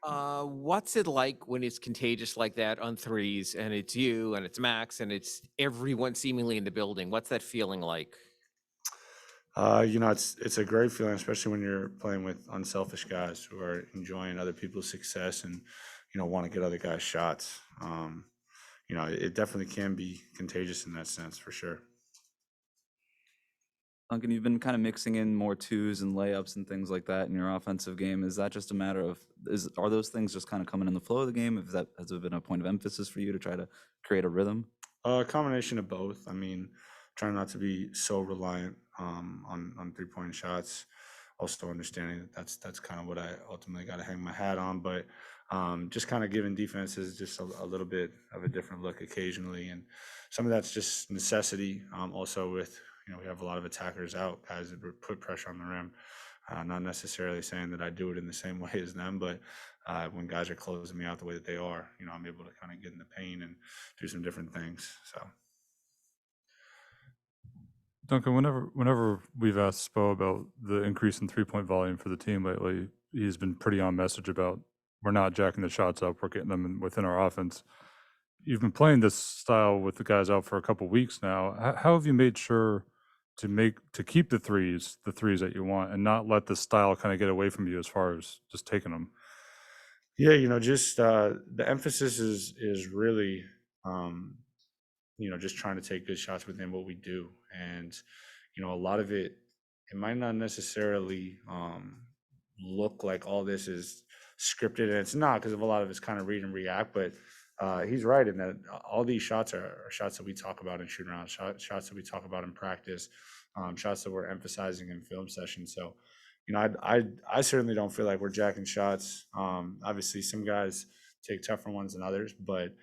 What's it like when it's contagious like that on threes and it's you and it's Max and it's everyone seemingly in the building? What's that feeling like? It's a great feeling, especially when you're playing with unselfish guys who are enjoying other people's success and want to get other guys shots. It definitely can be contagious in that sense for sure. Duncan, you've been kind of mixing in more twos and layups and things like that in your offensive game. Is that just a matter of are those things just kind of coming in the flow of the game? Has it been a point of emphasis for you to try to create a rhythm? A combination of both. I mean, trying not to be so reliant on 3-point shots. Also understanding that that's kind of what I ultimately got to hang my hat on, but just kind of giving defenses just a little bit of a different look occasionally, and some of that's just necessity. Also, with we have a lot of attackers out, guys that put pressure on the rim. Not necessarily saying that I do it in the same way as them, but when guys are closing me out the way that they are, I'm able to kind of get in the paint and do some different things. So Duncan, whenever we've asked Spo about the increase in 3-point volume for the team lately, he's been pretty on message about we're not jacking the shots up, we're getting them within our offense. You've been playing this style with the guys out for a couple weeks now. How have you made sure to keep the threes that you want, and not let the style kind of get away from you as far as just taking them? yeah, just the emphasis is really just trying to take good shots within what we do, and a lot of it might not necessarily look like all this is scripted, and it's not, because of a lot of it's kind of read and react. But he's right in that all these shots are shots that we talk about in shoot around, shots that we talk about in practice, shots that we're emphasizing in film sessions. So I certainly don't feel like we're jacking shots. Obviously some guys take tougher ones than others, but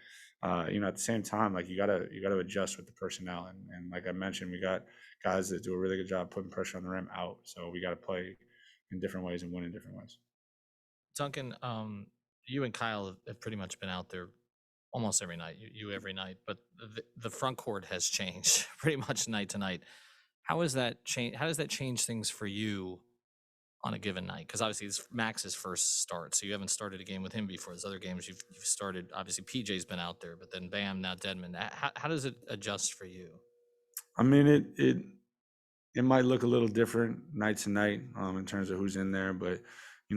at the same time, like you gotta adjust with the personnel, and like I mentioned, we got guys that do a really good job putting pressure on the rim out. So we got to play in different ways and win in different ways. Duncan, you and Kyle have pretty much been out there almost every night. You every night, but the front court has changed pretty much night to night. How is that change? How does that change things for you on a given night? Because obviously it's Max's first start, so you haven't started a game with him before. There's other games you've started. Obviously PJ's been out there, but then Bam, now Deadman. How does it adjust for you? I mean, it might look a little different night to night in terms of who's in there, but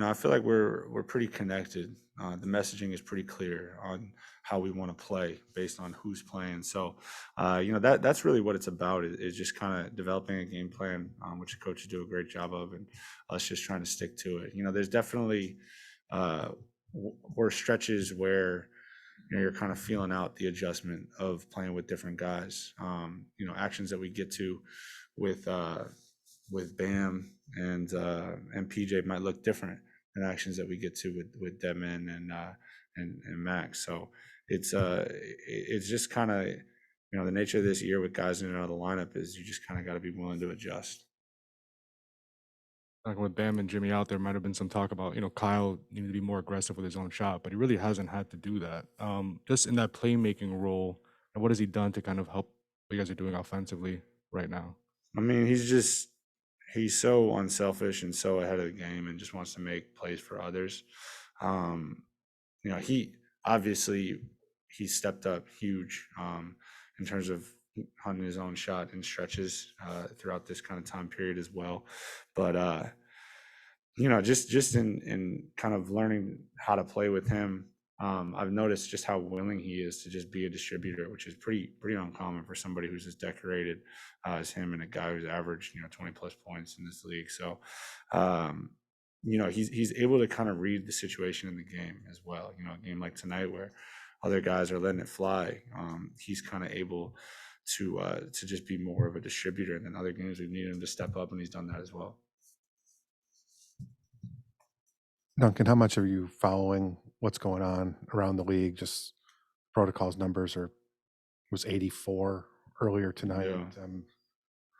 I feel like we're pretty connected. The messaging is pretty clear on how we want to play based on who's playing. So that's really what it's about. Is just kind of developing a game plan, which the coaches do a great job of, and us just trying to stick to it. There's definitely uh, were stretches where you're kind of feeling out the adjustment of playing with different guys. Actions that we get to with Bam and PJ might look different than actions that we get to with Deadman and Max. So it's just kind of the nature of this year with guys in and out of the lineup is you just kind of got to be willing to adjust. Like with Bam and Jimmy out there, might have been some talk about, Kyle needed to be more aggressive with his own shot, but he really hasn't had to do that. Just in that playmaking role, and what has he done to kind of help what you guys are doing offensively right now? I mean, he's so unselfish and so ahead of the game and just wants to make plays for others. Um, he obviously he stepped up huge in terms of hunting his own shot in stretches throughout this kind of time period as well. But just in kind of learning how to play with him, I've noticed just how willing he is to just be a distributor, which is pretty uncommon for somebody who's as decorated as him and a guy who's averaged 20 plus points in this league. So he's able to kind of read the situation in the game as well. A game like tonight where other guys are letting it fly, he's kind of able to just be more of a distributor. And then other games we've needed him to step up, and he's done that as well. Duncan, how much are you following what's going on around the league? Just protocols numbers are was 84 earlier tonight. Yeah.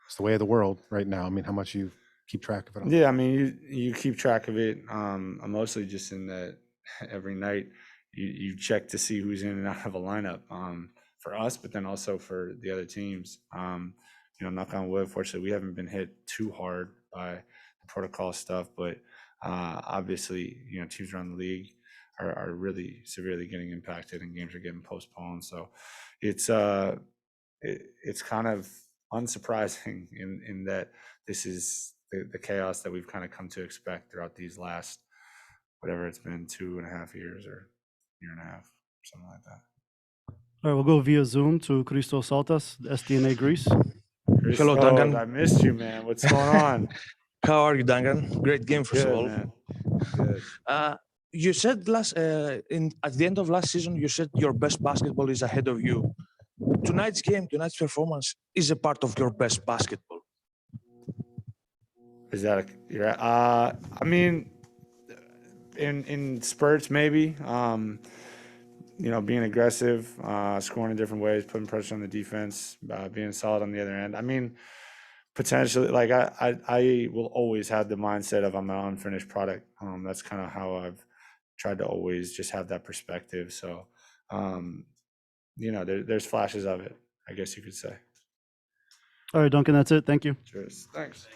It's the way of the world right now. I mean, how much you keep track of it all? Yeah, I mean, you keep track of it. I'm mostly just in that every night you check to see who's in and out of a lineup for us, but then also for the other teams. Knock on wood, fortunately, we haven't been hit too hard by the protocol stuff, but obviously, teams around the league are really severely getting impacted and games are getting postponed. So it's it's kind of unsurprising in that this is the chaos that we've kind of come to expect throughout these last, whatever it's been, 2.5 years or year and a half, something like that. All right, we'll go via Zoom to Christos Saltas, SDNA Greece. Hello, Duncan. I missed you, man. What's going on? How are you, Duncan? Great game, first of Good, all. man. Good. You said at the end of last season, you said your best basketball is ahead of you. Tonight's performance is a part of your best basketball. Is that I mean, in spurts maybe. Being aggressive, scoring in different ways, putting pressure on the defense, being solid on the other end. I mean, potentially, like I will always have the mindset of I'm an unfinished product. That's kind of how I've tried to always just have that perspective. So, there's flashes of it, I guess you could say. All right, Duncan, that's it. Thank you. Cheers. Thanks.